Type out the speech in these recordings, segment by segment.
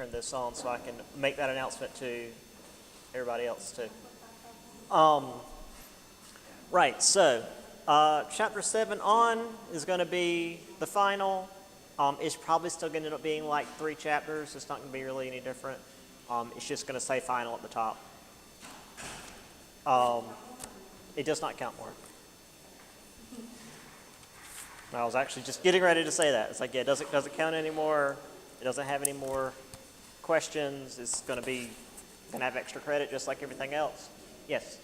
turn this on so I can make that announcement to everybody else too. Right, so chapter 7 on is going to be the final. It's probably still going to end up being like 3 chapters. It's not going to be really any different. It's just going to say final at the top. It does not count more. I was actually just getting ready to say that. It's like, yeah, it doesn't count anymore. It doesn't have any more questions. It's going to have extra credit just like everything else. Yes.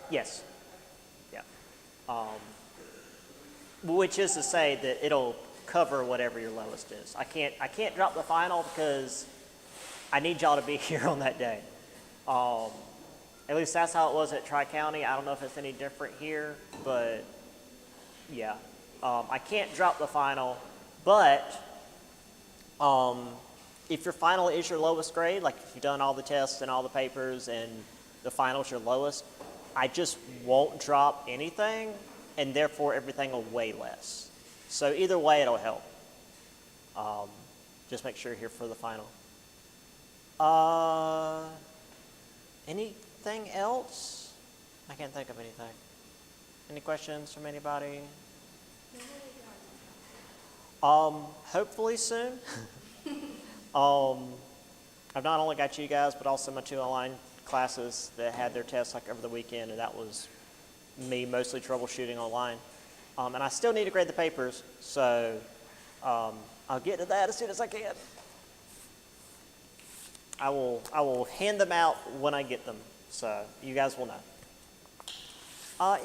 Yes. Yeah. Which is to say that it'll cover whatever your lowest is. I can't drop the final because I need y'all to be here on that day. At least that's how it was at Tri-County. I don't know if it's any different here, but yeah. I can't drop the final, but if your final is your lowest grade, like if you've done all the tests and all the papers and the final's your lowest, I just won't drop anything, and therefore everything will weigh less. So either way, it'll help. Just make sure you're here for the final. Anything else? I can't think of anything. Any questions from anybody? Hopefully soon. I've not only got you guys, but also my 2 online classes that had their tests like over the weekend, and that was me mostly troubleshooting online. And I still need to grade the papers, so I'll get to that as soon as I can. I will hand them out when I get them, so you guys will know.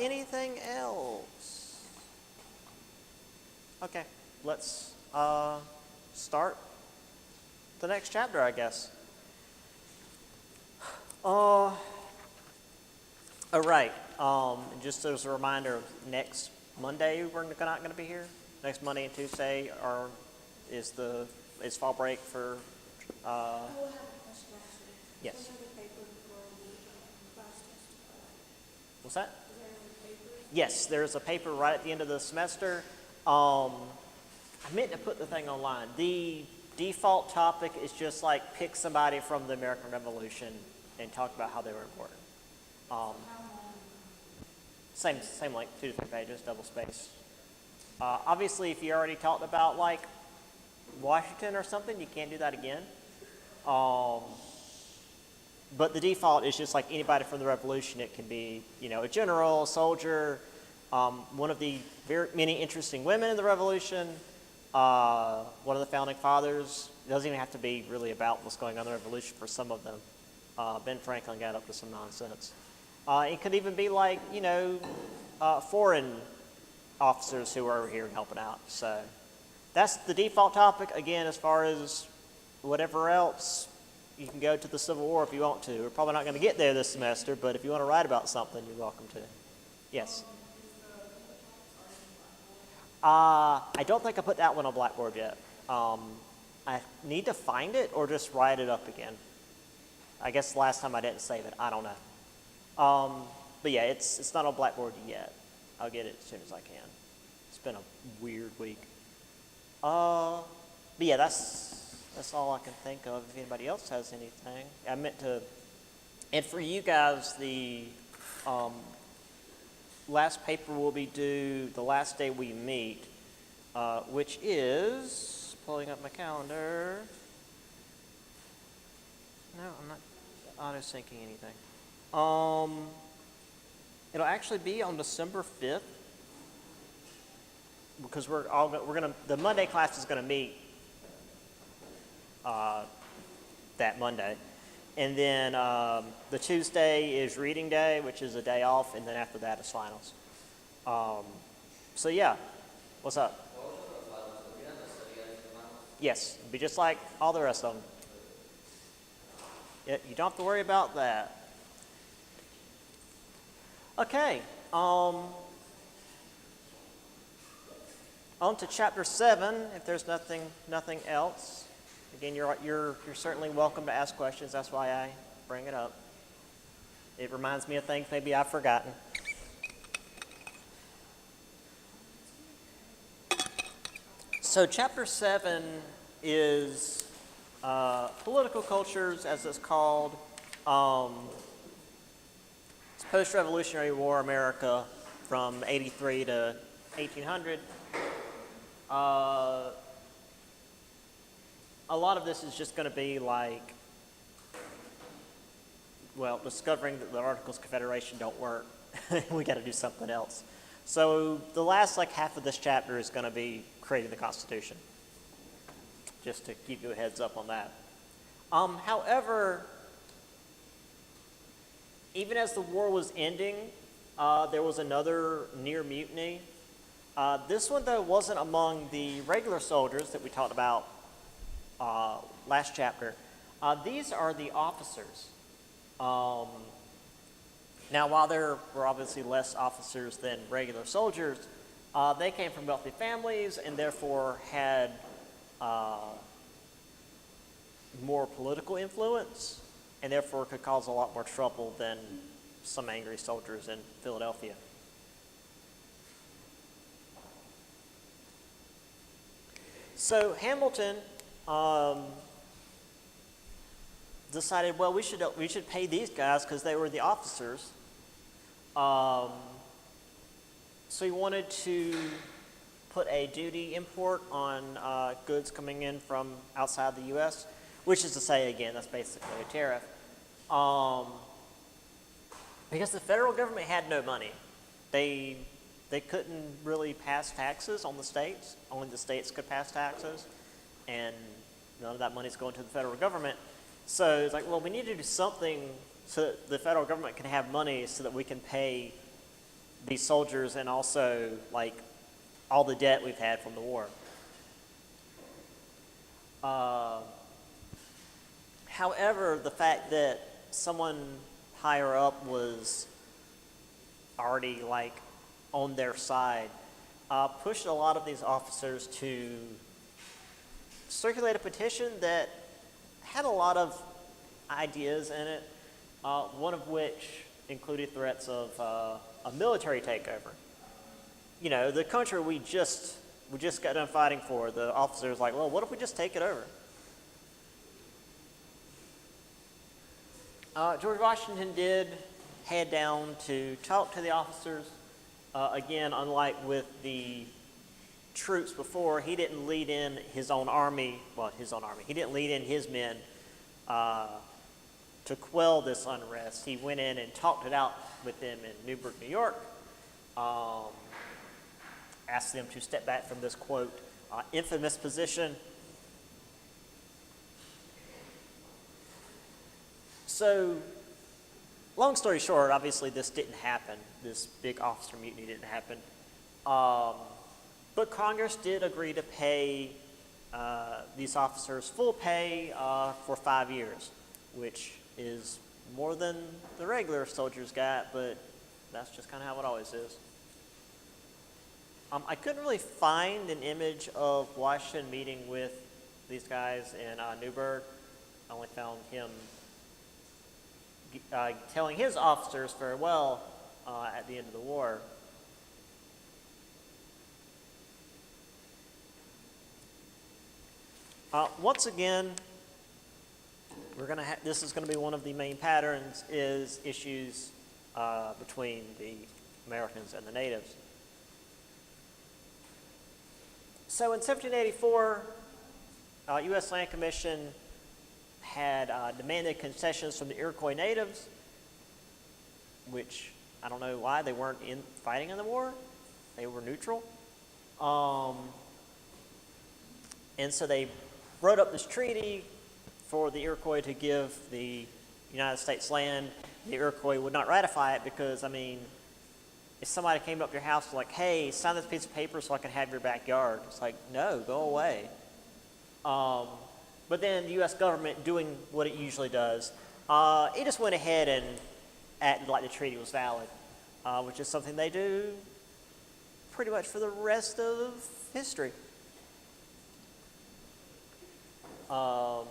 Anything else? Okay, let's start the next chapter, I guess. All right. Just as a reminder, next Monday we're not going to be here. Next Monday and Tuesday is fall break for. Yes. What's that? Yes, there's a paper right at the end of the semester. I meant to put the thing online. The default topic is just like pick somebody from the American Revolution and talk about how they were important. Same like 2 to 3 pages, double space. Obviously, if you already talked about like Washington or something, you can't do that again. But the default is just like anybody from the Revolution. It can be, a general, a soldier, one of the very many interesting women in the Revolution, one of the founding fathers. It doesn't even have to be really about what's going on in the Revolution for some of them. Ben Franklin got up to some nonsense. It could even be like, foreign officers who are over here and helping out. So that's the default topic. Again, as far as whatever else, you can go to the Civil War if you want to. We're probably not going to get there this semester, but if you want to write about something, you're welcome to. Yes? I don't think I put that one on Blackboard yet. I need to find it or just write it up again. I guess last time I didn't save it. I don't know. But yeah, it's not on Blackboard yet. I'll get it as soon as I can. It's been a weird week. But yeah, that's all I can think of. If anybody else has anything, I meant to. And for you guys, the last paper will be due the last day we meet, which is pulling up my calendar. No, I'm not auto-syncing anything. It'll actually be on December 5th because the Monday class is gonna meet that Monday, and then the Tuesday is reading day, which is a day off, and then after that is finals. So yeah, what's up? Yes, it'll be just like all the rest of them. Yeah, you don't have to worry about that. Okay, on to chapter 7. If there's nothing else, again, you're certainly welcome to ask questions. That's why I bring it up. It reminds me of things maybe I've forgotten. So chapter 7 is political cultures, as it's called. It's post-Revolutionary War America from 83 to 1800. A lot of this is just going to be like, well, discovering that the Articles of Confederation don't work. We got to do something else. So the last half of this chapter is going to be creating the Constitution. Just to give you a heads up on that. However, even as the war was ending, there was another near mutiny. This one, though, wasn't among the regular soldiers that we talked about last chapter. These are the officers. Now, while there were obviously less officers than regular soldiers, they came from wealthy families and therefore had more political influence and therefore could cause a lot more trouble than some angry soldiers in Philadelphia. So Hamilton decided, well, we should pay these guys because they were the officers. So he wanted to put a duty import on goods coming in from outside the U.S., which is to say, again, that's basically a tariff. Because the federal government had no money. They couldn't really pass taxes on the states. Only the states could pass taxes, and none of that money's going to the federal government. So it's like, well, we need to do something so that the federal government can have money so that we can pay these soldiers and also all the debt we've had from the war. However, the fact that someone higher up was already on their side pushed a lot of these officers to circulate a petition that had a lot of ideas in it, one of which included threats of a military takeover. You know, the country we just got done fighting for, the officers well, what if we just take it over? George Washington did head down to talk to the officers. Again, unlike with the troops before, he didn't lead in his own army. He didn't lead in his men to quell this unrest. He went in and talked it out with them in Newburgh, New York. Asked them to step back from this, quote, infamous position. So, long story short, obviously this didn't happen. This big officer mutiny didn't happen. But Congress did agree to pay these officers full pay for 5 years, which is more than the regular soldiers got, but that's just kind of how it always is. I couldn't really find an image of Washington meeting with these guys in Newburgh. I only found him telling his officers farewell at the end of the war. Once again, this is going to be one of the main patterns, is issues between the Americans and the natives. So in 1784, U.S. Land Commission had demanded concessions from the Iroquois natives, which I don't know why they weren't fighting in the war. They were neutral. And so they wrote up this treaty for the Iroquois to give the United States land. The Iroquois would not ratify it because, if somebody came up to your house hey, sign this piece of paper so I can have your backyard, it's no, go away. But then the U.S. government, doing what it usually does, it just went ahead and acted like the treaty was valid, which is something they do pretty much for the rest of history. But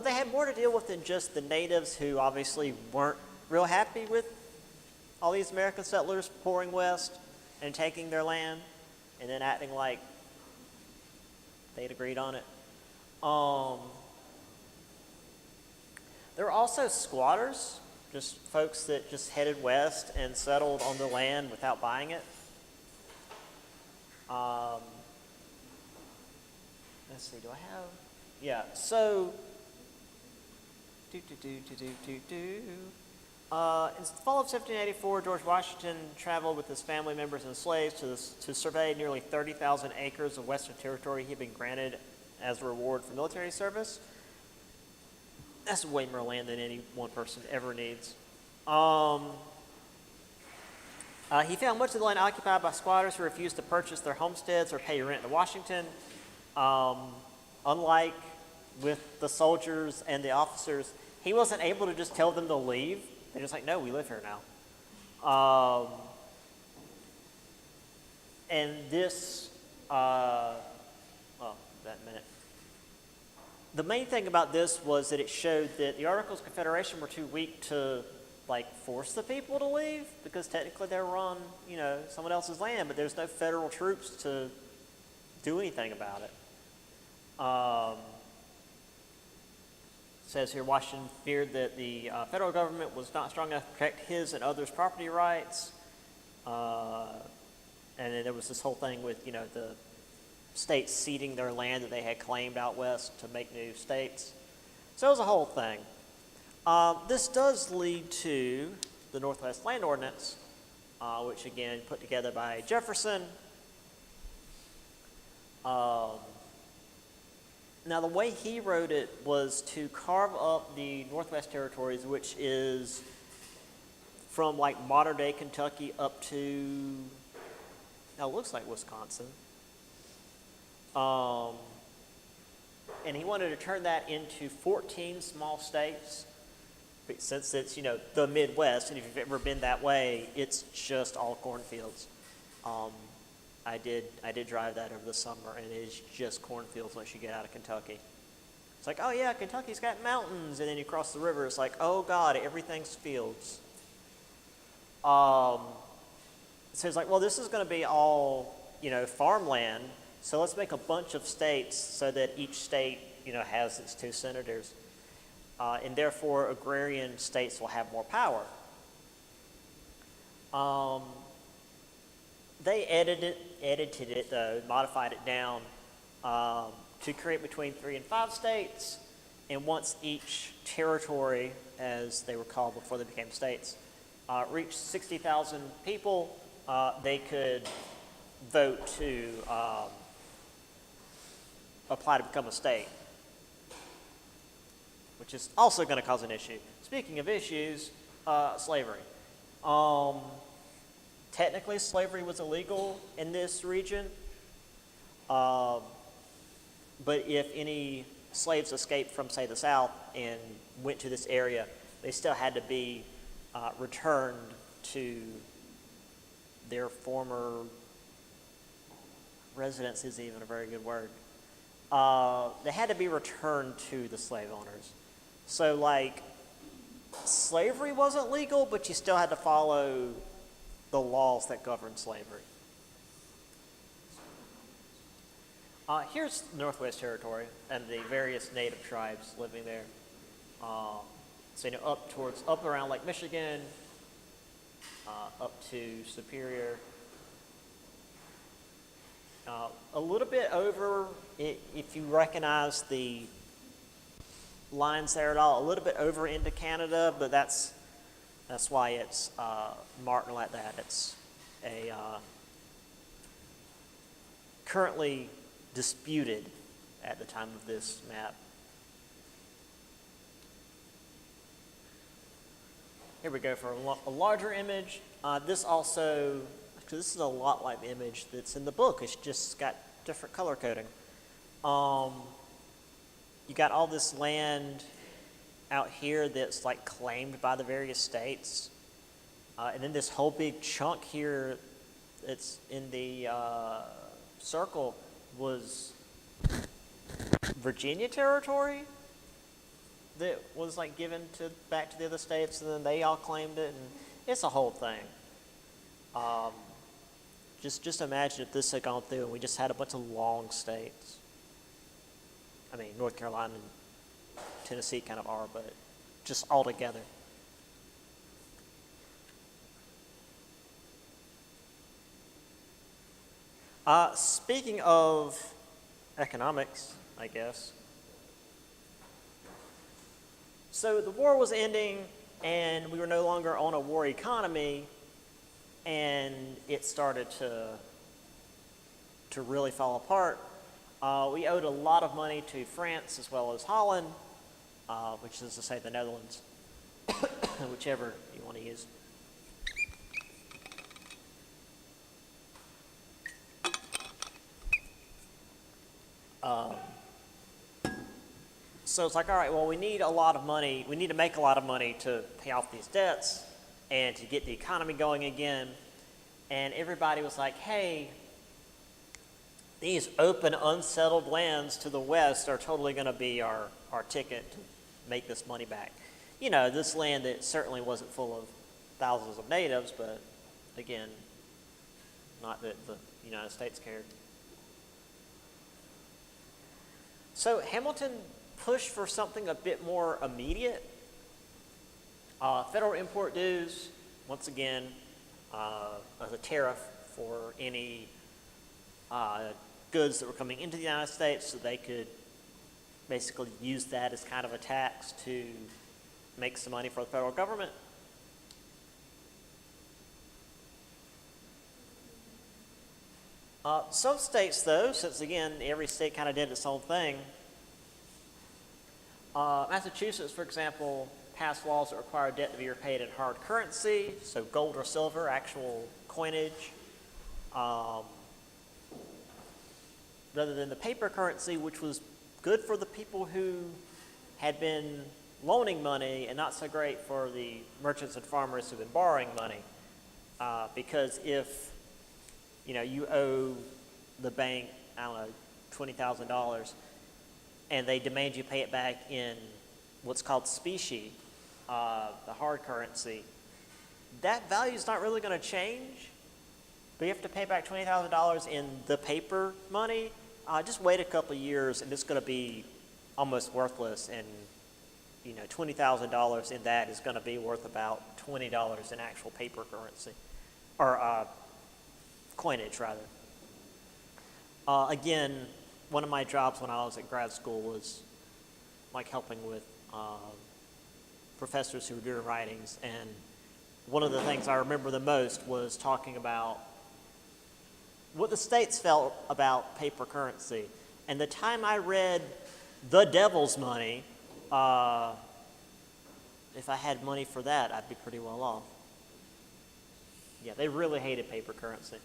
they had more to deal with than just the natives, who obviously weren't real happy with all these American settlers pouring west and taking their land and then acting like they'd agreed on it. Um, there were also squatters, just folks that just headed west and settled on the land without buying it. Um, let's see, do I have? Yeah, so, in the fall of 1784, George Washington traveled with his family members and slaves to survey nearly 30,000 acres of Western territory he had been granted as a reward for military service. That's way more land than any one person ever needs. He found much of the land occupied by squatters who refused to purchase their homesteads or pay rent to Washington. Unlike with the soldiers and the officers, he wasn't able to just tell them to leave. They're just like, no, we live here now. And this, that minute. The main thing about this was that it showed that the Articles of Confederation were too weak to force the people to leave, because technically they were on, someone else's land, but there's no federal troops to do anything about it. It says here, Washington feared that the federal government was not strong enough to protect his and others' property rights. And then there was this whole thing with, the states ceding their land that they had claimed out west to make new states. So it was a whole thing. This does lead to the Northwest Land Ordinance, which again put together by Jefferson. Now the way he wrote it was to carve up the Northwest Territories, which is from modern day Kentucky up to, now it looks like Wisconsin. And he wanted to turn that into 14 small states. But since it's, the Midwest, and if you've ever been that way, it's just all cornfields. I did drive that over the summer, and it is just cornfields once you get out of Kentucky. It's like, oh yeah, Kentucky's got mountains, and then you cross the river, it's like, oh God, everything's fields. So it's like, well, this is going to be all, farmland, so let's make a bunch of states so that each state, has its 2 senators. And therefore, agrarian states will have more power. They edited it, though, modified it down to create between 3 and 5 states. And once each territory, as they were called before they became states, reached 60,000 people, they could vote to apply to become a state, which is also going to cause an issue. Speaking of issues, slavery. Technically, slavery was illegal in this region, but if any slaves escaped from, say, the South and went to this area, they still had to be returned to their former residence, is even a very good word. They had to be returned to the slave owners. So, slavery wasn't legal, but you still had to follow the laws that govern slavery. Here's the Northwest Territory and the various native tribes living there. So, up around Lake Michigan, up to Superior. A little bit over, if you recognize the lines there at all, a little bit over into Canada, but that's why it's marked like that. It's a currently disputed at the time of this map. Here we go for a larger image. This also, because this is a lot like the image that's in the book, it's just got different color coding. You got all this land out here that's claimed by the various states. And then this whole big chunk here that's in the circle was Virginia territory that was given back to the other states, and then they all claimed it, and it's a whole thing. Just imagine if this had gone through and we just had a bunch of long states. I mean, North Carolina and Tennessee kind of are, but just all together. Speaking of economics, I guess. So the war was ending, and we were no longer on a war economy, and it started to really fall apart. We owed a lot of money to France as well as Holland, which is to say the Netherlands, whichever you want to use. So it's like, all right, well, we need a lot of money. We need to make a lot of money to pay off these debts and to get the economy going again. And everybody was like, hey, these open, unsettled lands to the west are totally going to be our ticket to make this money back. You know, this land that certainly wasn't full of thousands of natives, but again, not that the United States cared. So Hamilton pushed for something a bit more immediate. Federal import dues, once again, as a tariff for any goods that were coming into the United States, so they could basically use that as kind of a tax to make some money for the federal government. Some states, though, since again every state kind of did its own thing, Massachusetts, for example, passed laws that require debt to be repaid in hard currency, so gold or silver, actual coinage, rather than the paper currency, which was good for the people who had been loaning money and not so great for the merchants and farmers who've been borrowing money. Because if you owe the bank, I don't know, $20,000, and they demand you pay it back in what's called specie, the hard currency, that value is not really going to change, but you have to pay back $20,000 in the paper money. Just wait a couple of years, and it's going to be almost worthless, and $20,000 in that is going to be worth about $20 in actual paper currency, or coinage, rather. Again, one of my jobs when I was at grad school was like helping with professors who were doing writings, and one of the things I remember the most was talking about what the states felt about paper currency. And the time I read The Devil's Money, if I had money for that, I'd be pretty well off. Yeah, they really hated paper currency.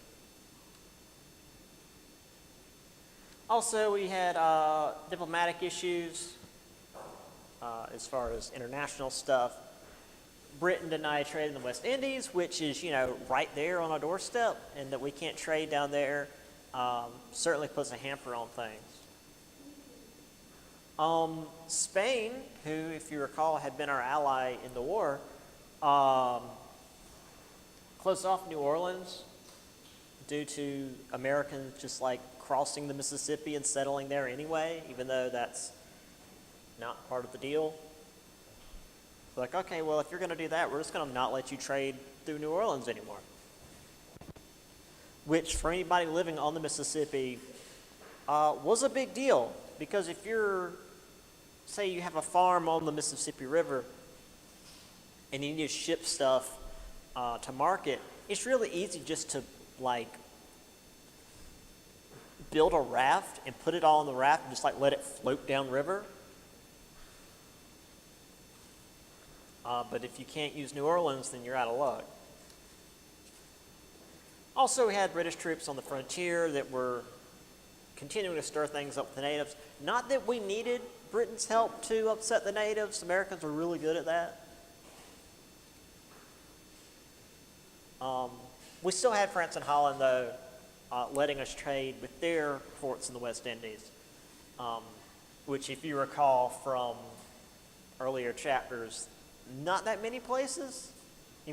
Also, we had diplomatic issues as far as international stuff. Britain denied trade in the West Indies, which is, right there on our doorstep, and that we can't trade down there certainly puts a hamper on things. Spain, who, if you recall, had been our ally in the war, closed off New Orleans due to Americans just like crossing the Mississippi and settling there anyway, even though that's not part of the deal. Like, okay, well, if you're going to do that, we're just going to not let you trade through New Orleans anymore. Which, for anybody living on the Mississippi, was a big deal. Because if you're, say you have a farm on the Mississippi River and you need to ship stuff to market, it's really easy just to, build a raft and put it all on the raft and just, let it float downriver. But if you can't use New Orleans, then you're out of luck. Also, we had British troops on the frontier that were continuing to stir things up with the natives. Not that we needed Britain's help to upset the natives. Americans were really good at that. We still had France and Holland, though, letting us trade with their ports in the West Indies, which, if you recall from earlier chapters, not that many places.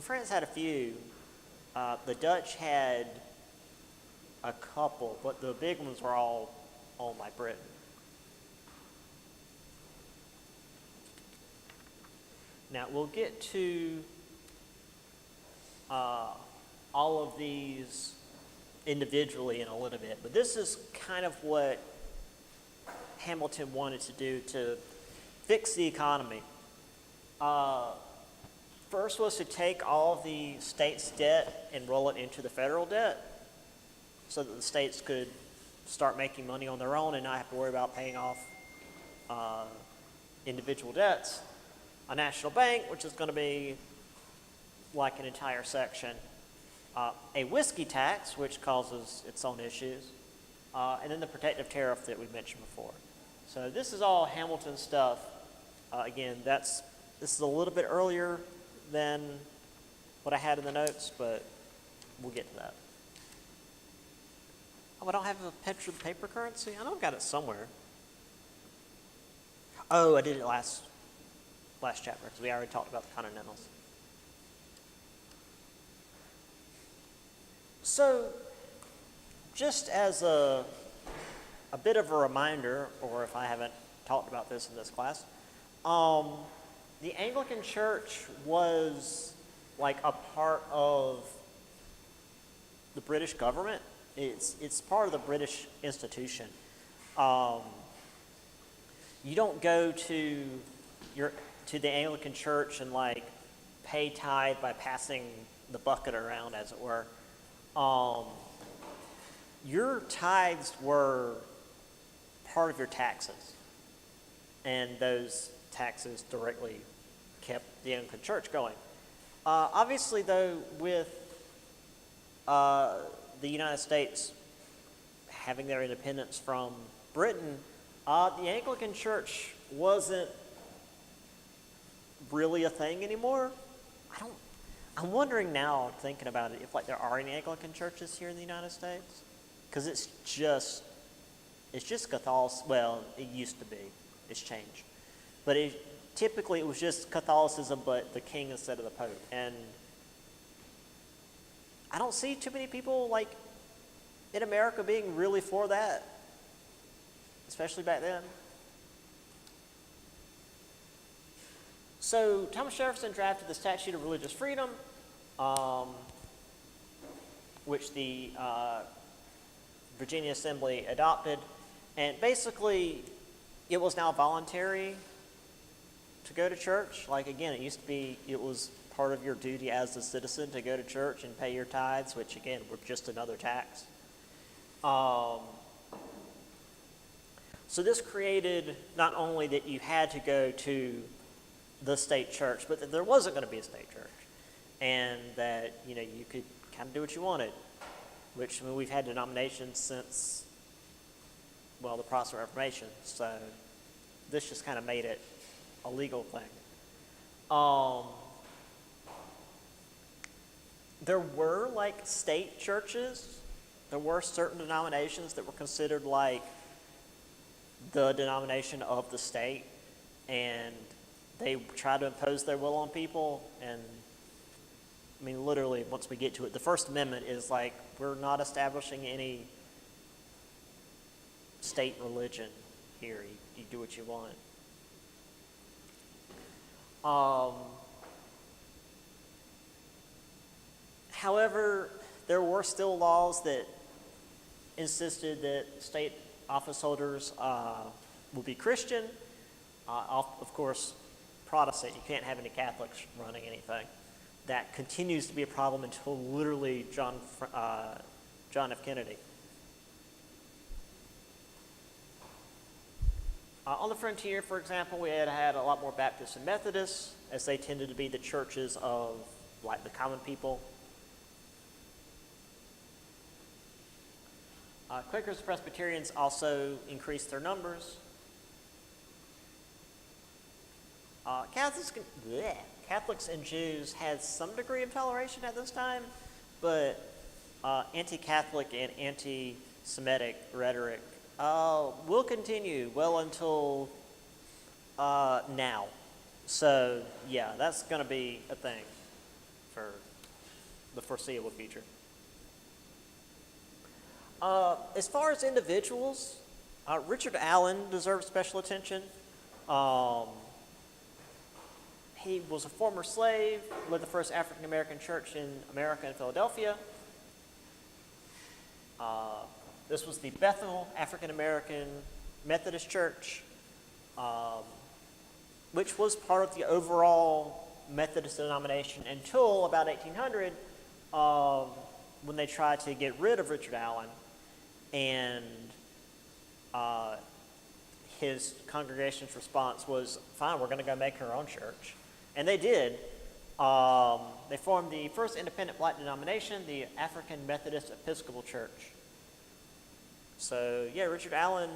France had a few. The Dutch had a couple, but the big ones were all owned by Britain. Now, we'll get to all of these individually in a little bit, but this is kind of what Hamilton wanted to do to fix the economy. First was to take all of the state's debt and roll it into the federal debt so that the states could start making money on their own and not have to worry about paying off individual debts. A national bank, which is going to be like an entire section. A whiskey tax, which causes its own issues. And then the protective tariff that we mentioned before. So this is all Hamilton stuff. Again, this is a little bit earlier than what I had in the notes, but we'll get to that. Oh, I don't have a picture of the paper currency? I know I've got it somewhere. Oh, I did it last chapter, because we already talked about the Continentals. So, just as a bit of a reminder, or if I haven't talked about this in this class, the Anglican Church was like a part of the British government. It's part of the British institution. You don't go to the Anglican Church and like pay tithe by passing the bucket around, as it were. Your tithes were part of your taxes, and those taxes directly kept the Anglican Church going. Obviously, though, with the United States having their independence from Britain, the Anglican Church wasn't really a thing anymore. I'm wondering now, thinking about it, if like there are any Anglican churches here in the United States, because it's just Catholicism. Well, it used to be. It's changed, but typically it was just Catholicism, but the king instead of the pope. And I don't see too many people like in America being really for that, especially back then. So Thomas Jefferson drafted the Statute of Religious Freedom, which the Virginia Assembly adopted, and basically it was now voluntary to go to church. Like again, it used to be, it was part of your duty as a citizen to go to church and pay your tithes, which again were just another tax. So this created not only that you had to go to the state church, but that there wasn't going to be a state church, and that you could kind of do what you wanted. Which, I mean, we've had denominations since, well, the Protestant Reformation, so this just kind of made it a legal thing. There were like state churches. There were certain denominations that were considered like the denomination of the state, and they tried to impose their will on people. And I mean, literally, once we get to it, the First Amendment is like, we're not establishing any state religion here. You do what you want. However, there were still laws that insisted that state office holders would be Christian. Of course, Protestant. You can't have any Catholics running anything. That continues to be a problem until literally John F. Kennedy. On the frontier, for example, we had a lot more Baptists and Methodists, as they tended to be the churches of like the common people. Quakers and Presbyterians also increased their numbers. Catholics and Jews had some degree of toleration at this time, but anti-Catholic and anti-Semitic rhetoric will continue well until now. So, yeah, that's going to be a thing for the foreseeable future. As far as individuals, Richard Allen deserves special attention. He was a former slave, led the first African American church in America in Philadelphia. This was the Bethel African American Methodist Church, which was part of the overall Methodist denomination until about 1800, when they tried to get rid of Richard Allen, and his congregation's response was, fine, we're going to go make our own church. And they did. They formed the first independent black denomination, the African Methodist Episcopal Church. So, yeah, Richard Allen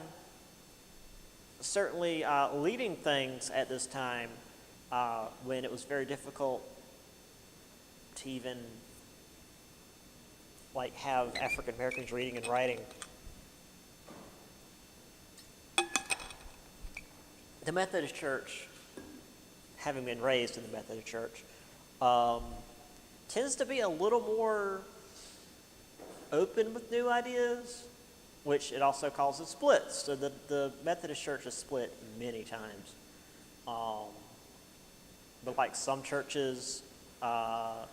certainly leading things at this time when it was very difficult to even like have African Americans reading and writing. The Methodist Church, having been raised in the Methodist Church, tends to be a little more open with new ideas, which it also causes splits. So the Methodist Church is split many times. But like some churches have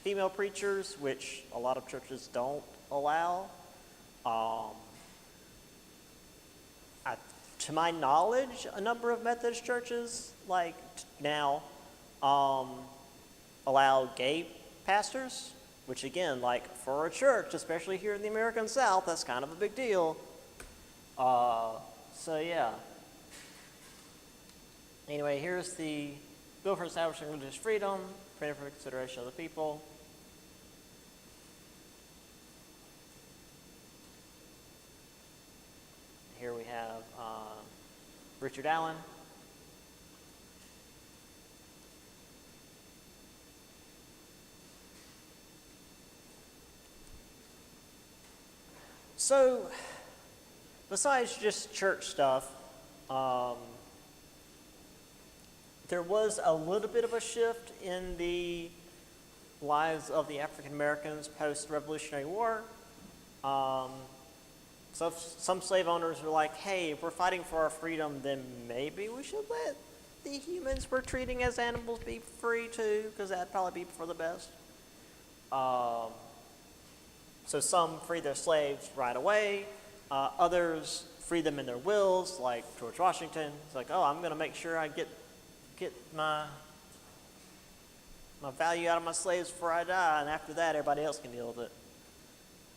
female preachers, which a lot of churches don't allow. To my knowledge, a number of Methodist churches, like now, allow gay pastors, which again, like for a church, especially here in the American South, that's kind of a big deal. So yeah. Anyway, here's the Bill for Establishing Religious Freedom, printed for consideration of the people. Here we have Richard Allen. So, besides just church stuff, there was a little bit of a shift in the lives of the African Americans post-Revolutionary War. So some slave owners were like, hey, if we're fighting for our freedom, then maybe we should let the humans we're treating as animals be free too, because that'd probably be for the best. So some freed their slaves right away. Others freed them in their wills, like George Washington. It's like, oh, I'm going to make sure I get my value out of my slaves before I die, and after that, everybody else can deal with it.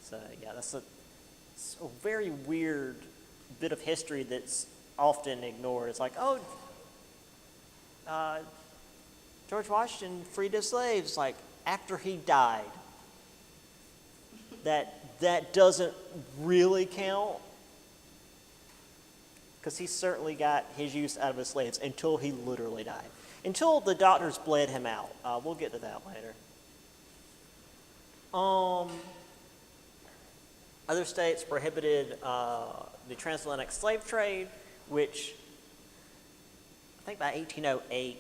So yeah, it's a very weird bit of history that's often ignored. It's like, oh, George Washington freed his slaves like after he died. That doesn't really count, because he certainly got his use out of his slaves until he literally died. Until the doctors bled him out. We'll get to that later. Other states prohibited the transatlantic slave trade, which I think by 1808,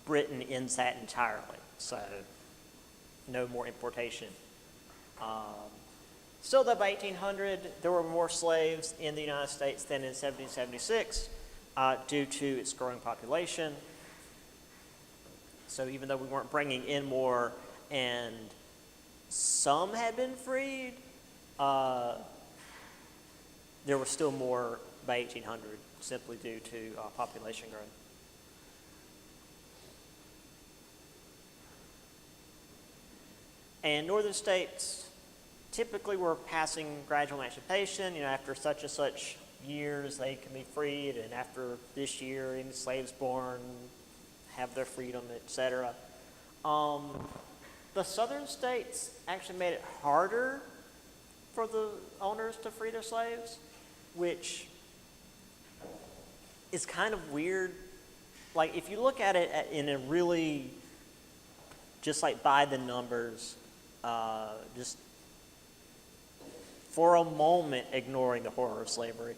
Britain ends that entirely. So no more importation. Still, though, by 1800, there were more slaves in the United States than in 1776 due to its growing population. So even though we weren't bringing in more and some had been freed, there were still more by 1800 simply due to population growth. And northern states typically were passing gradual emancipation. After such and such years, they can be freed, and after this year, any slaves born have their freedom, etc. The southern states actually made it harder for the owners to free their slaves, which is kind of weird. Like, if you look at it in a really, just like by the numbers, just for a moment ignoring the horror of slavery.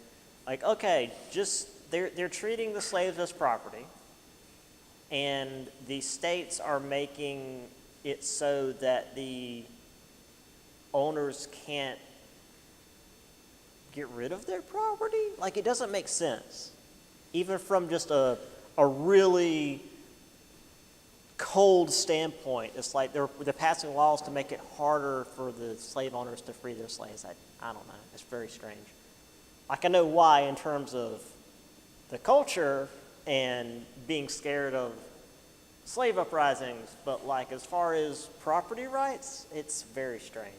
Like, okay, just they're treating the slaves as property, and the states are making it so that the owners can't get rid of their property. Like, it doesn't make sense. even from just a really cold standpoint, it's like they're passing laws to make it harder for the slave owners to free their slaves. I don't know. It's very strange. Like, I know why in terms of the culture and being scared of slave uprisings, but like as far as property rights, it's very strange.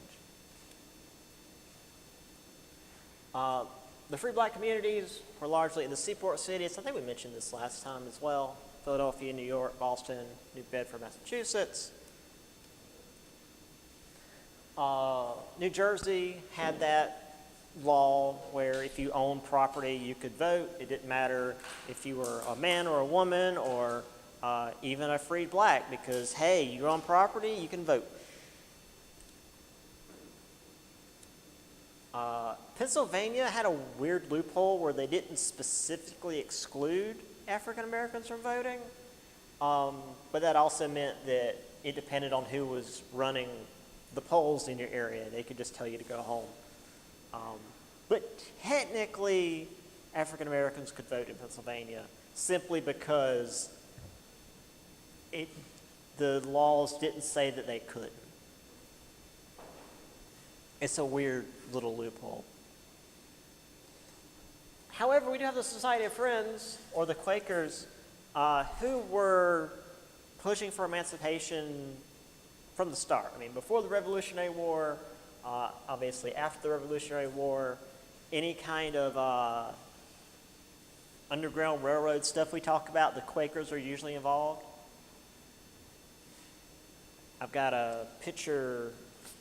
The free black communities were largely in the seaport cities. I think we mentioned this last time as well. Philadelphia, New York, Boston, New Bedford, Massachusetts. New Jersey had that law where if you owned property, you could vote. It didn't matter if you were a man or a woman or even a freed black, because, hey, you own property, you can vote. Pennsylvania had a weird loophole where they didn't specifically exclude African Americans from voting, but that also meant that it depended on who was running the polls in your area. They could just tell you to go home. But technically, African Americans could vote in Pennsylvania simply because the laws didn't say that they couldn't. It's a weird little loophole. However, we do have the Society of Friends, or the Quakers, who were pushing for emancipation from the start. I mean, before the Revolutionary War, obviously after the Revolutionary War, any kind of Underground Railroad stuff we talk about, the Quakers are usually involved. I've got a picture,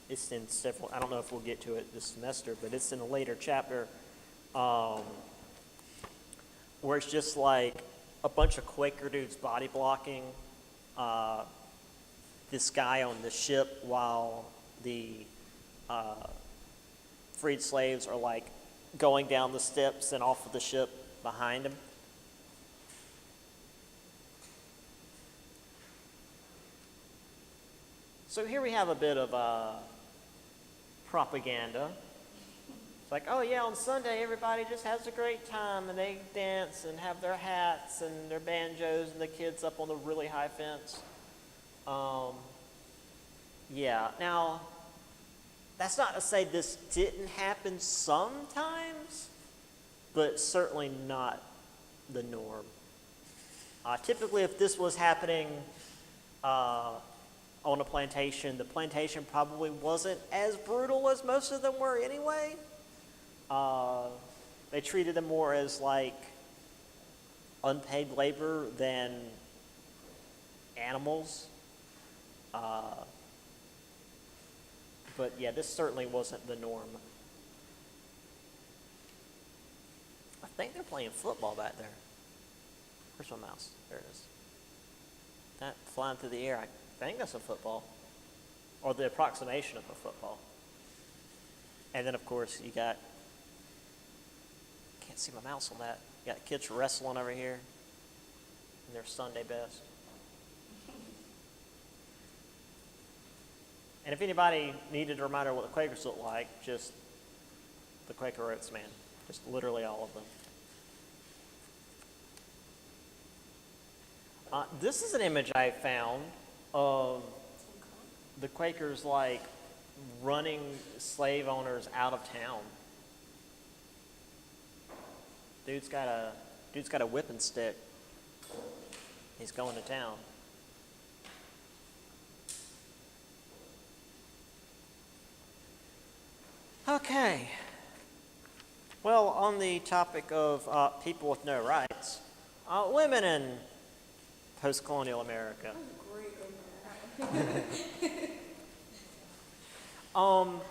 it's in several, I don't know if we'll get to it this semester, but it's in a later chapter, where it's just like a bunch of Quaker dudes body blocking this guy on the ship while the freed slaves are like going down the steps and off of the ship behind him. So here we have a bit of propaganda. It's like, oh yeah, on Sunday everybody just has a great time and they dance and have their hats and their banjos and the kids up on the really high fence. Yeah, now that's not to say this didn't happen sometimes, but certainly not the norm. Typically, if this was happening on a plantation, the plantation probably wasn't as brutal as most of them were anyway. They treated them more as like unpaid labor than animals. But yeah, this certainly wasn't the norm. I think they're playing football back there. Where's my mouse? There it is. That flying through the air, I think that's a football. Or the approximation of a football. And then, of course, you got, can't see my mouse on that. You got kids wrestling over here in their Sunday best. And if anybody needed a reminder of what the Quakers look like, just the Quaker Oats, man. Just literally all of them. This is an image I found of the Quakers like running slave owners out of town. Dude's got a whipping stick. He's going to town. Okay. Well, on the topic of people with no rights, women in post-colonial America. Although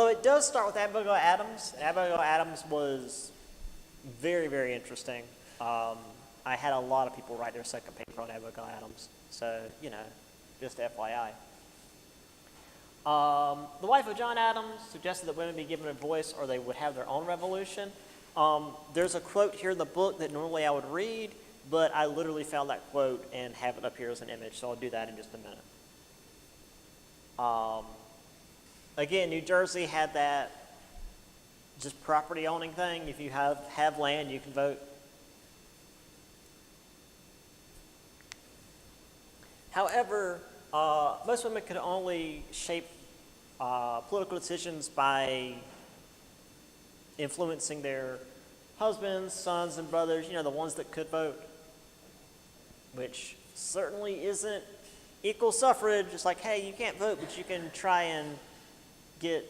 it does start with Abigail Adams. Abigail Adams was very, very interesting. I had a lot of people write their second paper on Abigail Adams. So, you know, just FYI. The wife of John Adams suggested that women be given a voice or they would have their own revolution. There's a quote here in the book that normally I would read, but I literally found that quote and have it up here as an image, so I'll do that in just a minute. Again, New Jersey had that just property owning thing. If you have land, you can vote. However, most women could only shape political decisions by influencing their husbands, sons, and brothers, the ones that could vote, which certainly isn't equal suffrage. It's like, hey, you can't vote, but you can try and get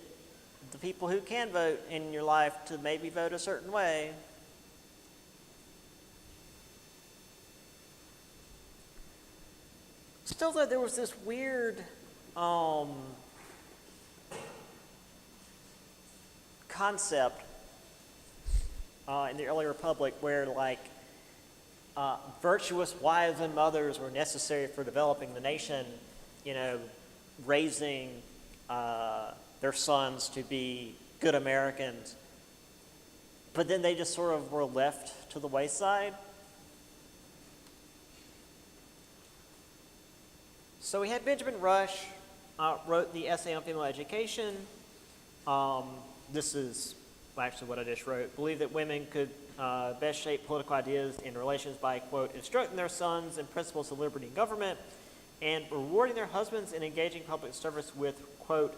the people who can vote in your life to maybe vote a certain way. Still, though, there was this weird concept in the early republic where, like, virtuous wives and mothers were necessary for developing the nation, raising their sons to be good Americans. But then they just sort of were left to the wayside. So we had Benjamin Rush wrote the essay on female education. This is actually what I just wrote. Believe that women could best shape political ideas and relations by, quote, instructing their sons in principles of liberty and government and rewarding their husbands in engaging public service with, quote,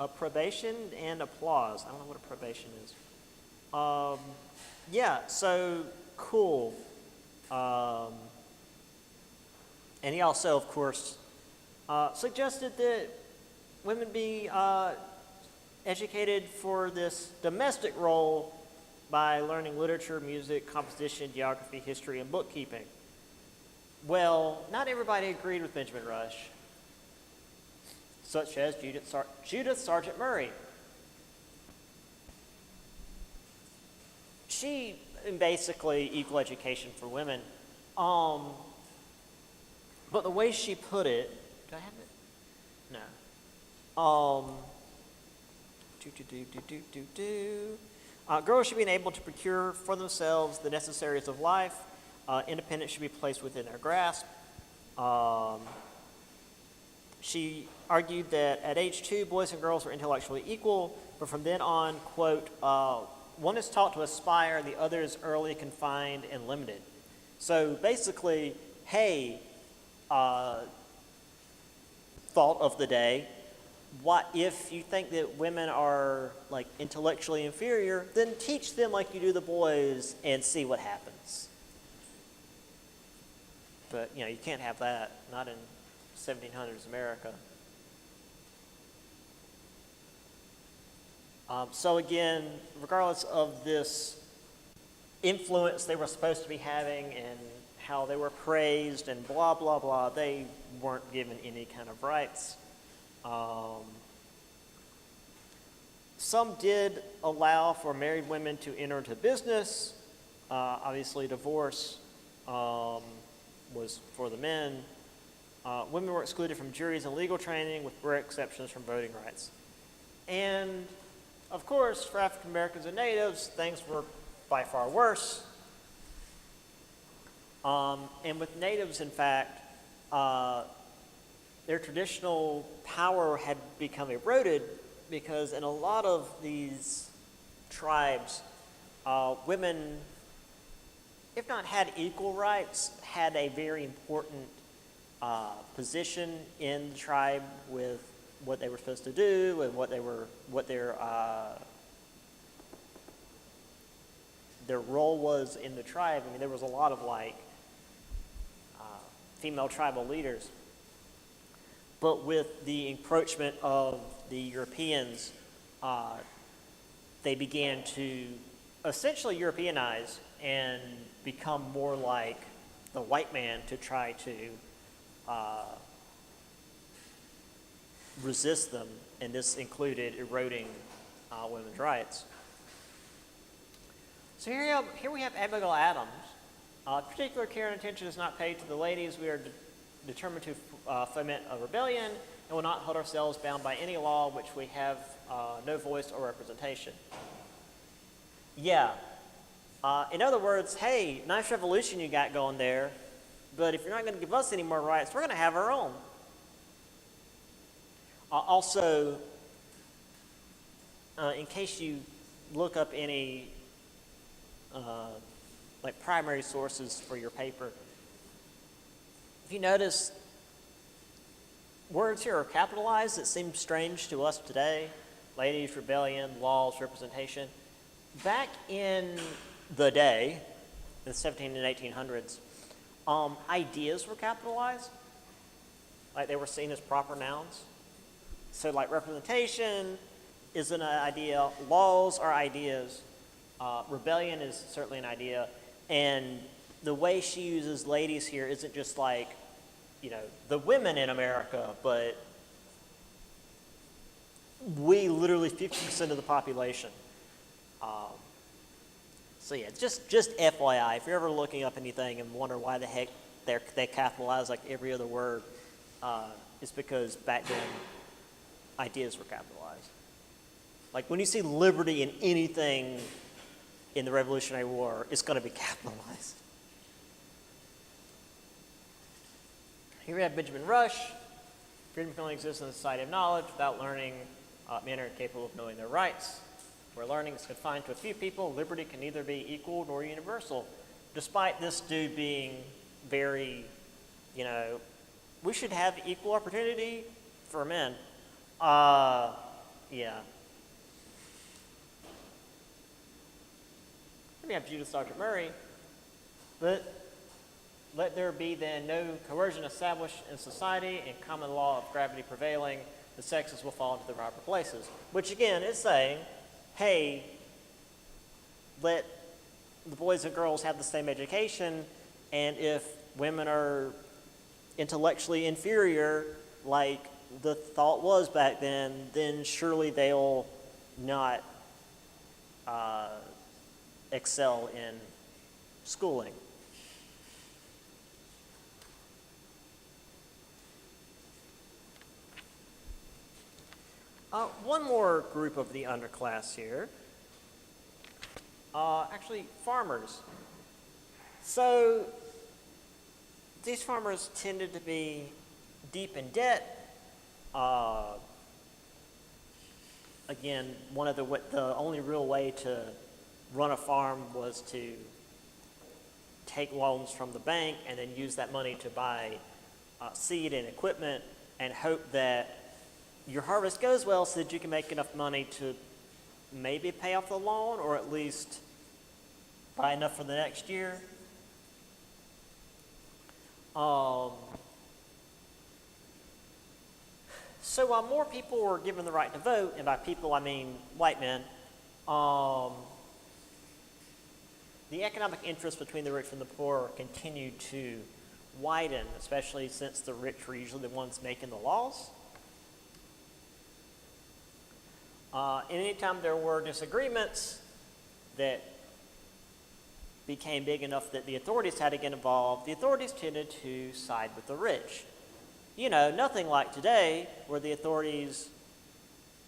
approbation and applause. I don't know what approbation is. Yeah, so cool. And he also, of course, suggested that women be educated for this domestic role by learning literature, music, composition, geography, history, and bookkeeping. Well, not everybody agreed with Benjamin Rush, such as Judith Sargent Murray. She basically equal education for women. But the way she put it, do I have it? No. Girls should be able to procure for themselves the necessaries of life. Independence should be placed within their grasp. She argued that at age 2, boys and girls were intellectually equal, but from then on, quote, one is taught to aspire, the other is early confined and limited. So basically, hey, thought of the day, what if you think that women are like intellectually inferior, then teach them like you do the boys and see what happens. But you can't have that, not in 1700s America. So again, regardless of this influence they were supposed to be having and how they were praised and blah, blah, blah, they weren't given any kind of rights. Some did allow for married women to enter into business. Obviously, divorce was for the men. Women were excluded from juries and legal training with rare exceptions from voting rights. And, of course, for African Americans and natives, things were by far worse. And with natives, in fact, their traditional power had become eroded because in a lot of these tribes, women, if not had equal rights, had a very important position in the tribe with what they were supposed to do and what their role was in the tribe. I mean, there was a lot of female tribal leaders. But with the encroachment of the Europeans, they began to essentially Europeanize and become more like the white man to try to resist them, and this included eroding women's rights. So here we have Abigail Adams. Particular care and attention is not paid to the ladies. We are determined to foment a rebellion and will not hold ourselves bound by any law which we have no voice or representation. Yeah. In other words, hey, nice revolution you got going there, but if you're not going to give us any more rights, we're going to have our own. Also, in case you look up any primary sources for your paper, if you notice, words here are capitalized that seem strange to us today. Ladies, rebellion, laws, representation. Back in the day, in the 17 and 1800s, ideas were capitalized. Like they were seen as proper nouns. So like representation is an idea, laws are ideas, rebellion is certainly an idea, and the way she uses ladies here isn't just like, the women in America, but we literally 50% of the population. So yeah, just FYI, if you're ever looking up anything and wonder why the heck they capitalize like every other word, it's because back then ideas were capitalized. Like when you see liberty in anything in the Revolutionary War, it's going to be capitalized. Here we have Benjamin Rush. Freedom can only exist in the society of knowledge. Without learning, men are incapable of knowing their rights. Where learning is confined to a few people, liberty can neither be equal nor universal. Despite this dude being very, we should have equal opportunity for men. Yeah. Then we have Judith Sargent Murray. Let there be then no coercion established in society and common law of gravity prevailing, the sexes will fall into their proper places. Which again is saying, hey, let the boys and girls have the same education, and if women are intellectually inferior, like the thought was back then surely they'll not excel in schooling. One more group of the underclass here. Actually, farmers. So these farmers tended to be deep in debt. Again, the only real way to run a farm was to take loans from the bank and then use that money to buy seed and equipment and hope that your harvest goes well so that you can make enough money to maybe pay off the loan or at least buy enough for the next year. So while more people were given the right to vote, and by people I mean white men, the economic interest between the rich and the poor continued to widen, especially since the rich were usually the ones making the laws. And anytime there were disagreements that became big enough that the authorities had to get involved, the authorities tended to side with the rich. Nothing like today where the authorities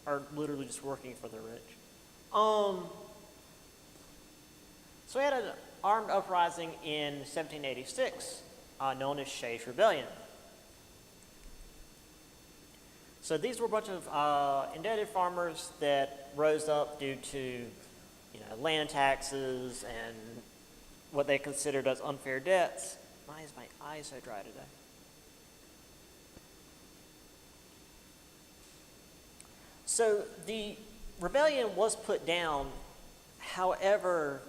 are literally just working for the rich. So we had an armed uprising in 1786 known as Shays' Rebellion. So these were a bunch of indebted farmers that rose up due to land taxes and what they considered as unfair debts. Why is my eye so dry today? So the rebellion was put down. However,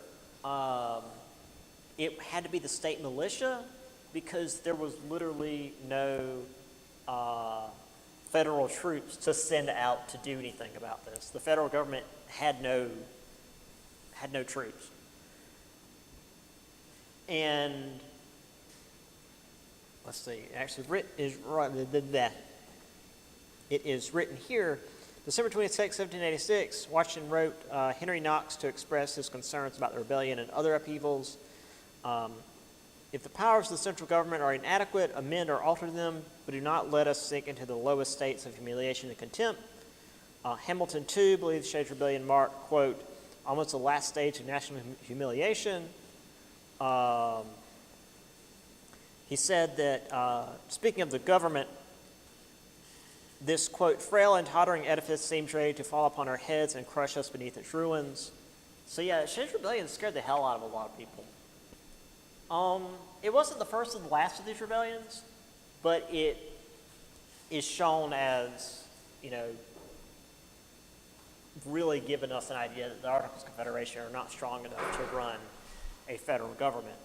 it had to be the state militia because there was literally no federal troops to send out to do anything about this. The federal government had no troops. And let's see, actually it is written here, December 26, 1786, Washington wrote Henry Knox to express his concerns about the rebellion and other upheavals. If the powers of the central government are inadequate, amend or alter them, but do not let us sink into the lowest states of humiliation and contempt. Hamilton, too, believes Shays' Rebellion marked, quote, almost the last stage of national humiliation. He said that, speaking of the government, this, quote, frail and tottering edifice seems ready to fall upon our heads and crush us beneath its ruins. So yeah, Shays' Rebellion scared the hell out of a lot of people. It wasn't the first and the last of these rebellions. but it is shown as, you know, really giving us an idea that the Articles of Confederation are not strong enough to run a federal government.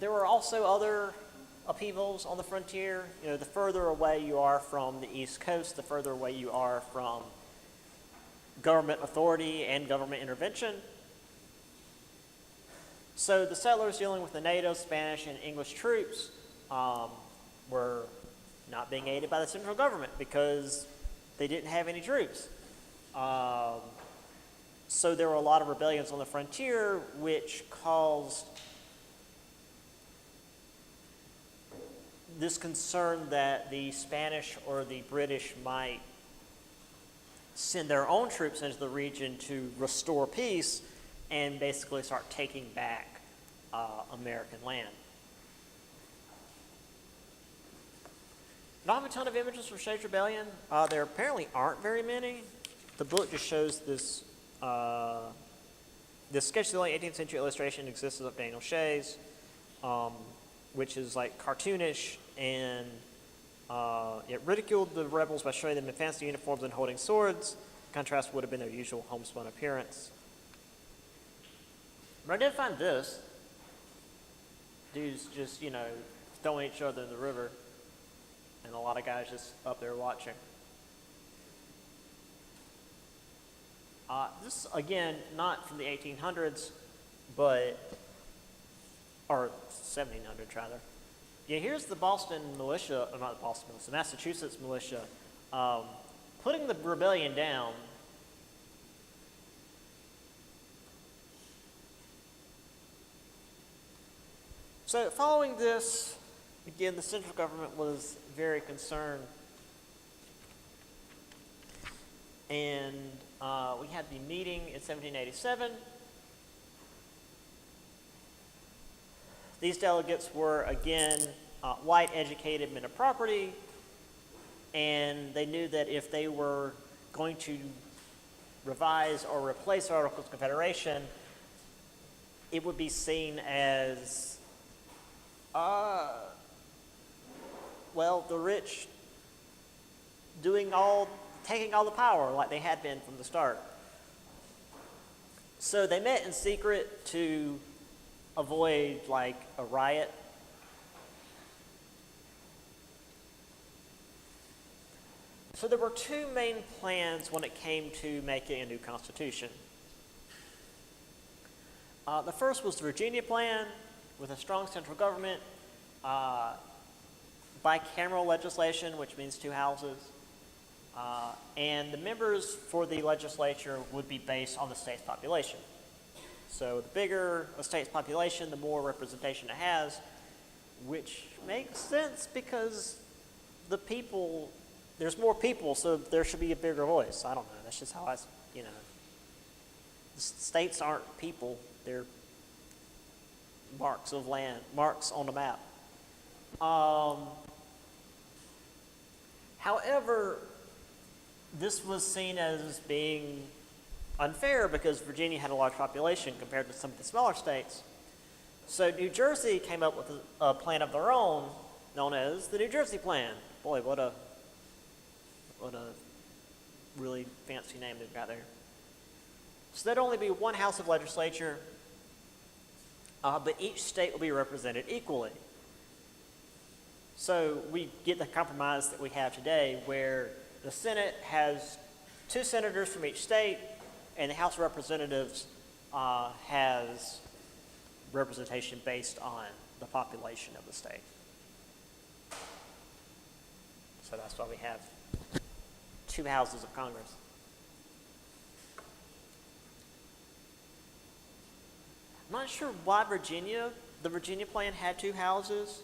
There were also other upheavals on the frontier. You know, the further away you are from the East Coast, the further away you are from government authority and government intervention. So the settlers dealing with the native Spanish and English troops were not being aided by the central government because they didn't have any troops. So there were a lot of rebellions on the frontier, which caused this concern that the Spanish or the British might send their own troops into the region to restore peace and basically start taking back American land. I don't have a ton of images from Shays' Rebellion. There apparently aren't very many. The book just shows this. This sketch of the late 18th century illustration exists of Daniel Shays, which is like cartoonish, and it ridiculed the rebels by showing them in fancy uniforms and holding swords. Contrast would have been their usual homespun appearance. But I did find this. Dudes just, you know, throwing each other in the river, and a lot of guys just up there watching. This, again, not from the 1800s, but, or 1700s rather. Yeah, here's the Boston militia, or not the Boston militia, the Massachusetts militia, putting the rebellion down. So following this, again, the central government was very concerned. And we had the meeting in 1787. These delegates were, again, white, educated men of property, and they knew that if they were going to revise or replace the Articles of Confederation, it would be seen as, well, the rich taking all the power like they had been from the start. So they met in secret to avoid like a riot. So there were two main plans when it came to making a new constitution. The first was the Virginia plan with a strong central government, bicameral legislation, which means two houses, and the members for the legislature would be based on the state's population. So the bigger a state's population, the more representation it has, which makes sense because there's more people, so there should be a bigger voice. I don't know, that's just how the states aren't people, they're marks of land, marks on the map. However, this was seen as being unfair because Virginia had a large population compared to some of the smaller states. So New Jersey came up with a plan of their own known as the New Jersey Plan. Boy, what a really fancy name they've got there. So there'd only be one house of legislature, but each state will be represented equally. So we get the compromise that we have today where the Senate has 2 senators from each state, and the House of Representatives has representation based on the population of the state. So that's why we have 2 houses of Congress. I'm not sure why the Virginia plan had 2 houses.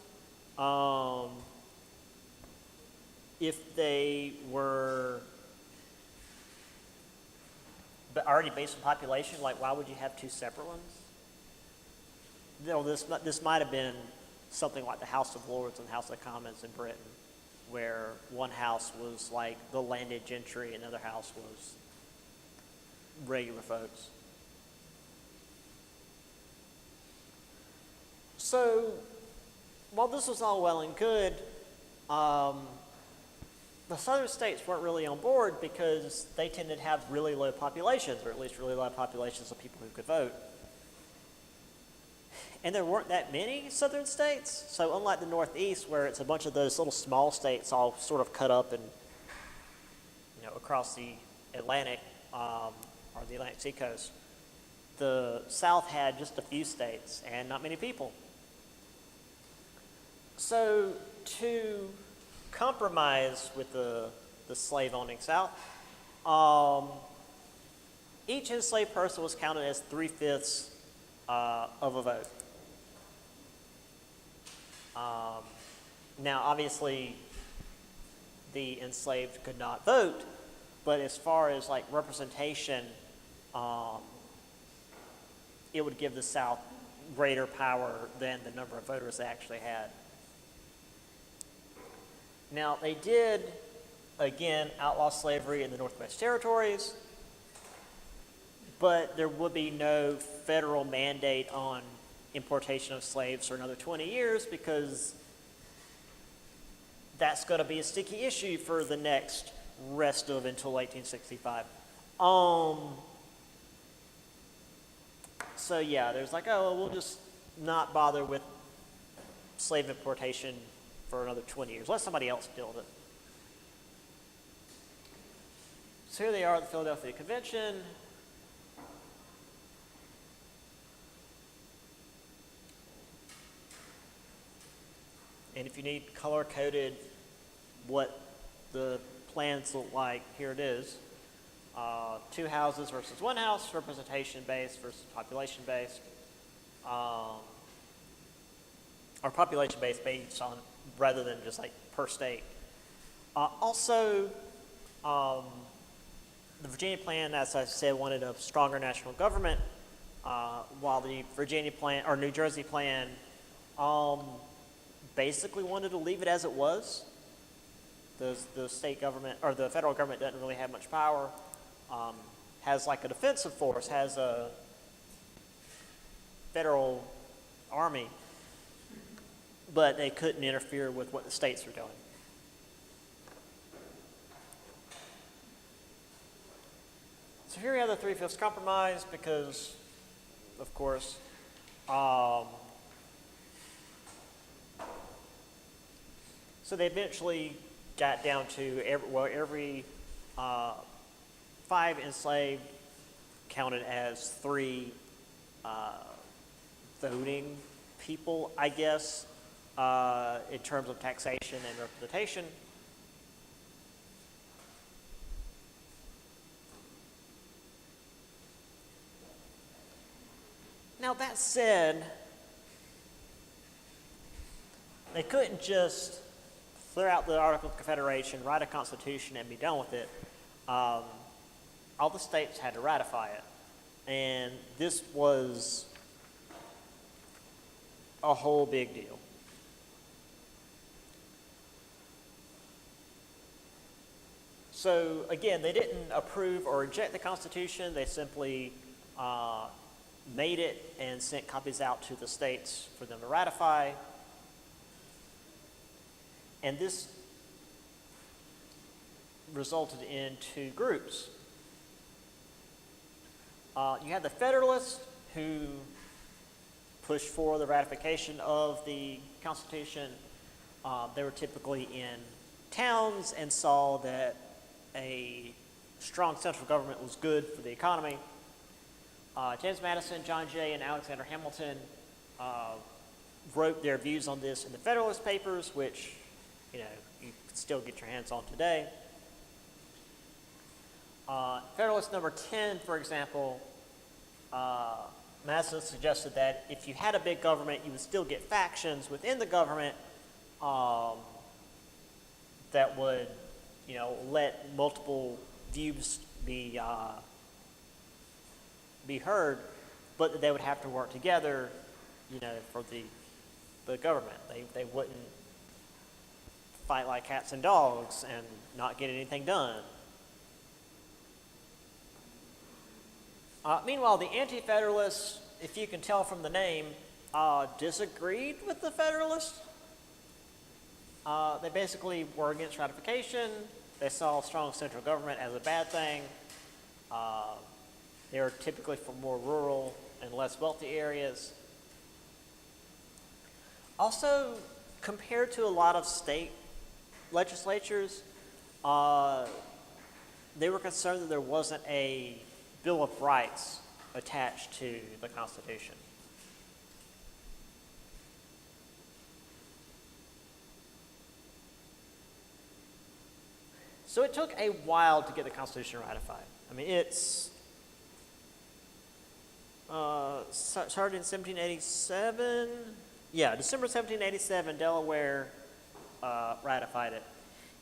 If they were already based on population, like why would you have 2 separate ones? You know, this might have been something like the House of Lords and the House of Commons in Britain, where one house was like the landed gentry, another house was regular folks. So, while this was all well and good, the southern states weren't really on board because they tended to have really low populations, or at least really low populations of people who could vote. And there weren't that many southern states, so unlike the Northeast, where it's a bunch of those little small states all sort of cut up and, across the Atlantic or the Atlantic seacoast, the South had just a few states and not many people. So to compromise with the slave-owning South, each enslaved person was counted as 3/5 of a vote. Now, obviously, the enslaved could not vote, but as far as like representation, it would give the South greater power than the number of voters they actually had. Now, they did, again, outlaw slavery in the Northwest Territories, but there would be no federal mandate on importation of slaves for another 20 years because that's going to be a sticky issue for the next rest of until 1865. So yeah, there's like, oh, we'll just not bother with slave importation for another 20 years. Let somebody else deal with it. So here they are at the Philadelphia Convention. And if you need color-coded what the plans look like, here it is. 2 houses versus 1 house, representation-based versus population-based. Or population-based based on, rather than just like per state. Also, the Virginia plan, as I said, wanted a stronger national government, while the Virginia plan, or New Jersey plan, basically wanted to leave it as it was. The state government, or the federal government doesn't really have much power. Has like a defensive force, has a federal army, but they couldn't interfere with what the states were doing. So here we have the 3/5 compromise because, of course, so they eventually got down to every 5 enslaved counted as 3 voting people, I guess, in terms of taxation and representation. Now that said, they couldn't just clear out the Articles of Confederation, write a constitution, and be done with it. All the states had to ratify it. And this was a whole big deal. So again, they didn't approve or reject the Constitution. They simply made it and sent copies out to the states for them to ratify. And this resulted in 2 groups. You had the Federalists, who pushed for the ratification of the Constitution. They were typically in towns and saw that a strong central government was good for the economy. James Madison, John Jay, and Alexander Hamilton wrote their views on this in the Federalist Papers, which you can still get your hands on today. Federalist number 10, for example, Madison suggested that if you had a big government, you would still get factions within the government that would, let multiple views be heard, but that they would have to work together, for the government. They wouldn't fight like cats and dogs and not get anything done. Meanwhile, the Anti-Federalists, if you can tell from the name, disagreed with the Federalists. They basically were against ratification. They saw strong central government as a bad thing. They were typically from more rural and less wealthy areas. Also, compared to a lot of state legislatures, they were concerned that there wasn't a Bill of Rights attached to the Constitution. So it took a while to get the Constitution ratified. I mean, it's started in 1787. Yeah, December 1787, Delaware ratified it.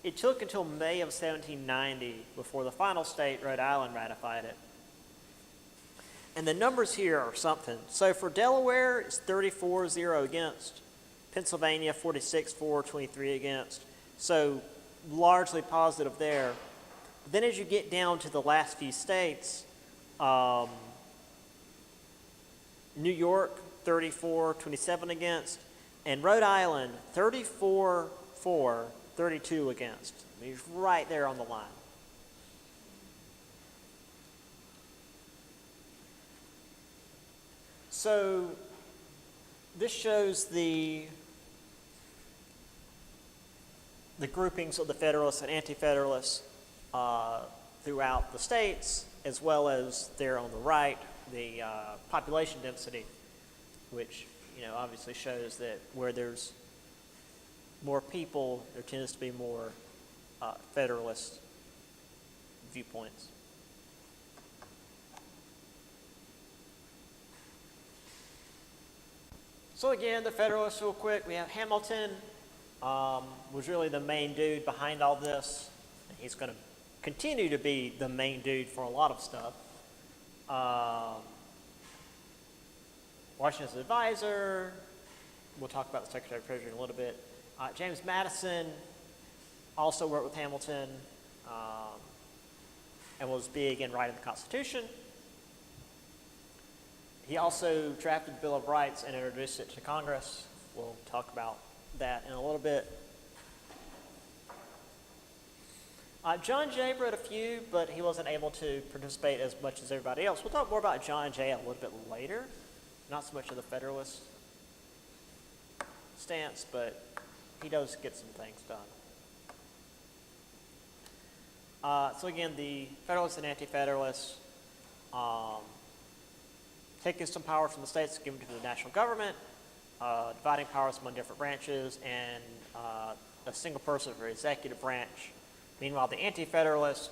It took until May of 1790 before the final state, Rhode Island, ratified it. And the numbers here are something. So for Delaware, it's 34-0 against. Pennsylvania, 46-4, 23 against. So largely positive there. But then as you get down to the last few states, New York, 34-27 against, and Rhode Island, 34-4, 32 against. I mean, it's right there on the line. So this shows the groupings of the Federalists and Anti-Federalists throughout the states, as well as there on the right, the population density, which obviously shows that where there's more people, there tends to be more Federalist viewpoints. So again, the Federalists real quick. We have Hamilton was really the main dude behind all this. He's going to continue to be the main dude for a lot of stuff. Washington's advisor. We'll talk about the Secretary of Treasury in a little bit. James Madison also worked with Hamilton and was big in writing the Constitution. He also drafted the Bill of Rights and introduced it to Congress. We'll talk about that in a little bit. John Jay wrote a few, but he wasn't able to participate as much as everybody else. We'll talk more about John Jay a little bit later. Not so much of the Federalist stance, but he does get some things done. So again, the Federalists and Anti-Federalists taking some power from the states, giving to the national government, dividing powers among different branches, and a single person for the executive branch. Meanwhile, the Anti-Federalists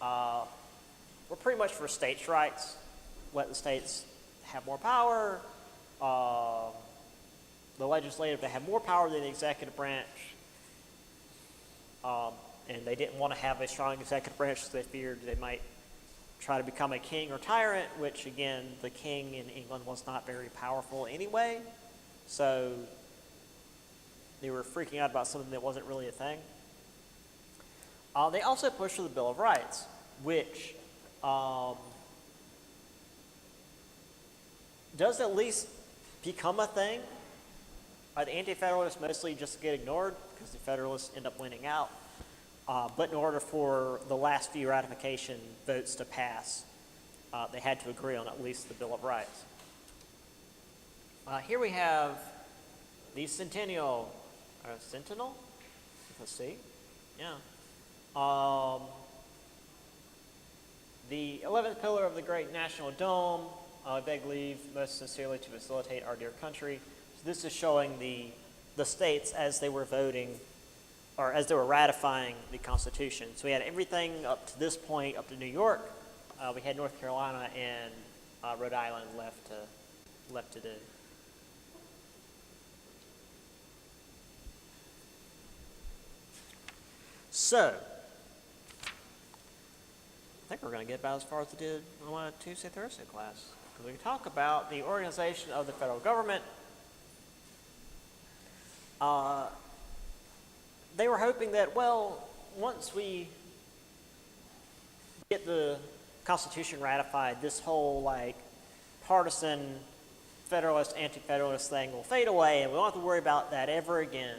were pretty much for states' rights, let the states have more power, the legislative to have more power than the executive branch, and they didn't want to have a strong executive branch because they feared they might try to become a king or tyrant, which again, the king in England was not very powerful anyway, so they were freaking out about something that wasn't really a thing. They also pushed for the Bill of Rights, which does at least become a thing. The Anti-Federalists mostly just get ignored because the Federalists end up winning out. But in order for the last few ratification votes to pass, they had to agree on at least the Bill of Rights. Here we have the Sentinel. Let's see. Yeah. The 11th pillar of the Great National Dome. I beg leave most sincerely to facilitate our dear country. So this is showing the states as they were voting, or as they were ratifying the Constitution. So we had everything up to this point, up to New York. We had North Carolina and Rhode Island left to do. So, I think we're going to get about as far as we did on my Tuesday, Thursday class. Because we can talk about the organization of the federal government. they were hoping that, well, once we get the Constitution ratified, this whole like partisan Federalist, anti-Federalist thing will fade away, and we won't have to worry about that ever again.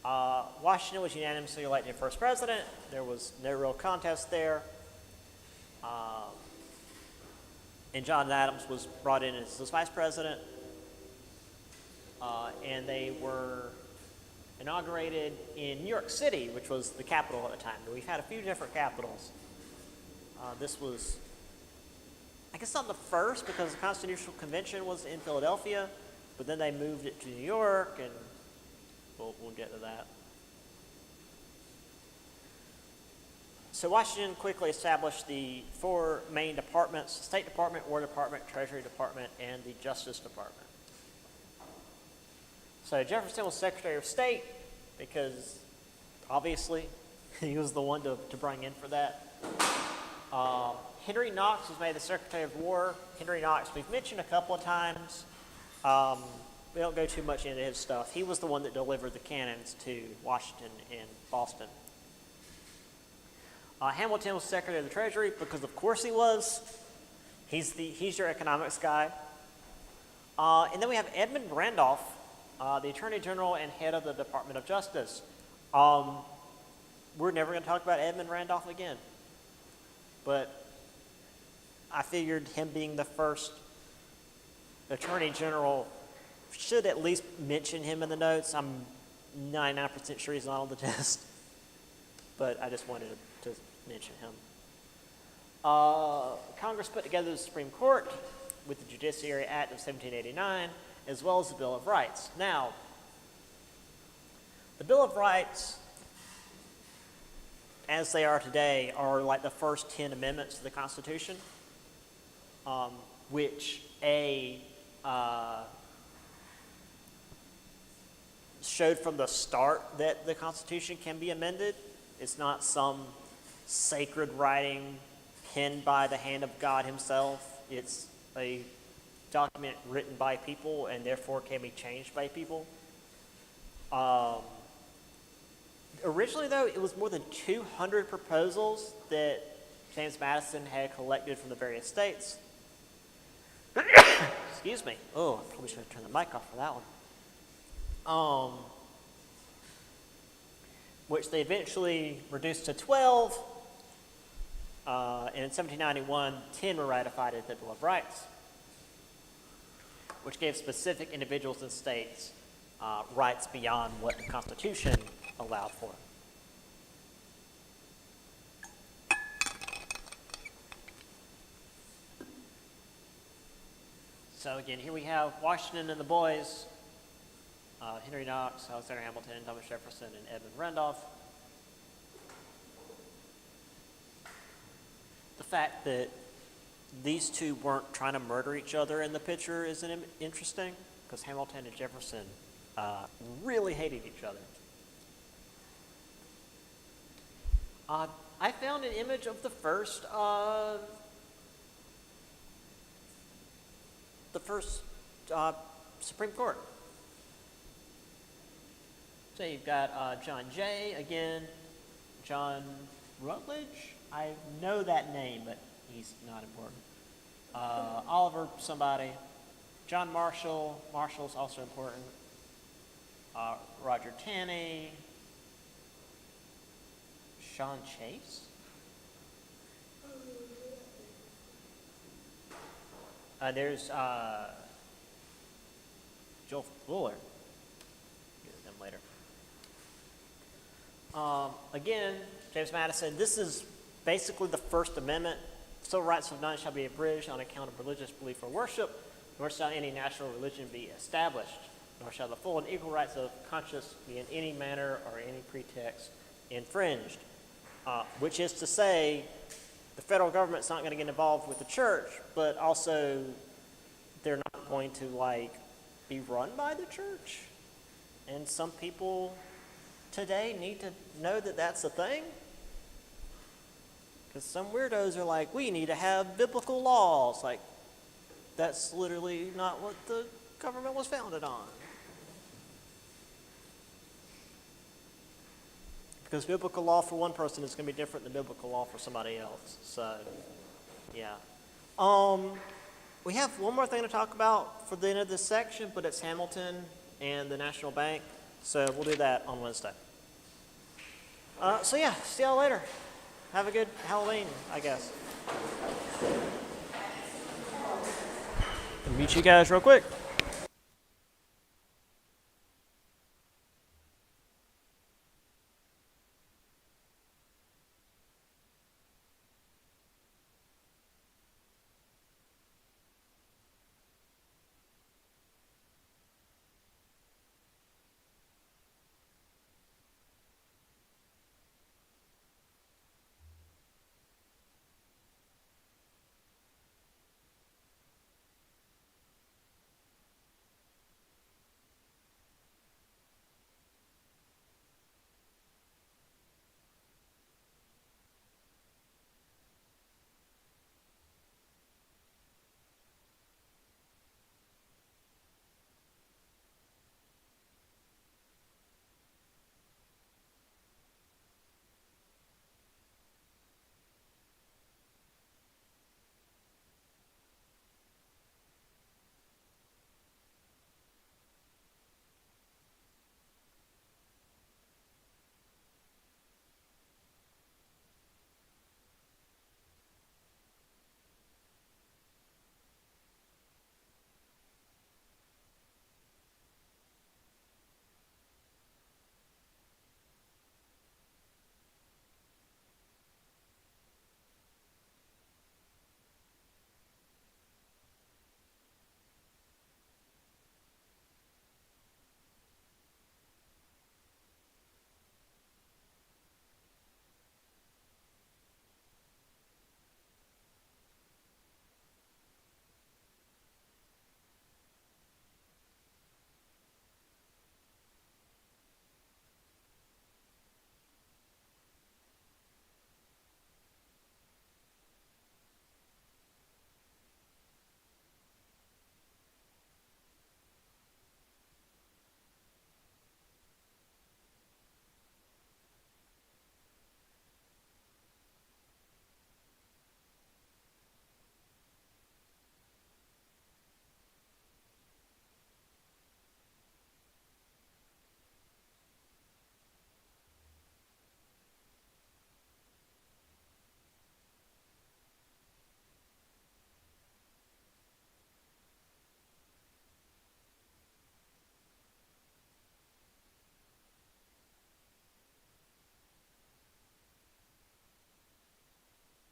Washington was unanimously elected first president. There was no real contest there. And John Adams was brought in as his vice president. And they were inaugurated in New York City, which was the capital at the time. We've had a few different capitals. This was, I guess, not the first, because the Constitutional Convention was in Philadelphia, but then they moved it to New York, and we'll get to that. So Washington quickly established the four main departments: the State Department, War Department, Treasury Department, and the Justice Department. So Jefferson was Secretary of State because, obviously, he was the one to bring in for that. Henry Knox was made the Secretary of War. Henry Knox, we've mentioned a couple of times. We don't go too much into his stuff. He was the one that delivered the cannons to Washington and Boston. Hamilton was Secretary of the Treasury because, of course, he was. He's your economics guy. And then we have Edmund Randolph, the Attorney General and head of the Department of Justice. We're never going to talk about Edmund Randolph again. But I figured him being the first Attorney General should at least mention him in the notes. I'm 99% sure he's not on the test. But I just wanted to mention him. Congress put together the Supreme Court with the Judiciary Act of 1789, as well as the Bill of Rights. Now, the Bill of Rights, as they are today, are like the first 10 amendments to the Constitution, which showed from the start that the Constitution can be amended. It's not some sacred writing penned by the hand of God himself. It's a document written by people and therefore can be changed by people. Originally, though, it was more than 200 proposals that James Madison had collected from the various states. Excuse me. Oh, I probably should have turned the mic off for that one. Which they eventually reduced to 12. And in 1791, 10 were ratified as the Bill of Rights, which gave specific individuals and states rights beyond what the Constitution allowed for. So again, here we have Washington and the boys, Henry Knox, Alexander Hamilton, Thomas Jefferson, and Edmund Randolph. The fact that these two weren't trying to murder each other in the picture is interesting, because Hamilton and Jefferson really hated each other. I found an image of the first Supreme Court. So you've got John Jay, again, John Rutledge. I know that name, but he's not important. Oliver somebody. John Marshall. Marshall's also important. Roger Taney. Sean Chase. There's Joel Fuller. Get to them later. Again, James Madison, this is basically the First Amendment. Civil rights of none shall be abridged on account of religious belief or worship, nor shall any national religion be established, nor shall the full and equal rights of conscience be in any manner or any pretext infringed. Which is to say, the federal government's not going to get involved with the church, but also they're not going to be run by the church. And some people today need to know that that's a thing. Because some weirdos are like, we need to have biblical laws. Like, that's literally not what the government was founded on. because biblical law for one person is going to be different than biblical law for somebody else. So, yeah. We have one more thing to talk about for the end of this section, but it's Hamilton and the National Bank. So we'll do that on Wednesday. So yeah, see y'all later. Have a good Halloween, I guess. I'll meet you guys real quick.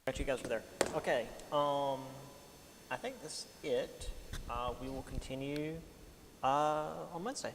Got you guys were there. Okay. I think this is it. We will continue on Wednesday.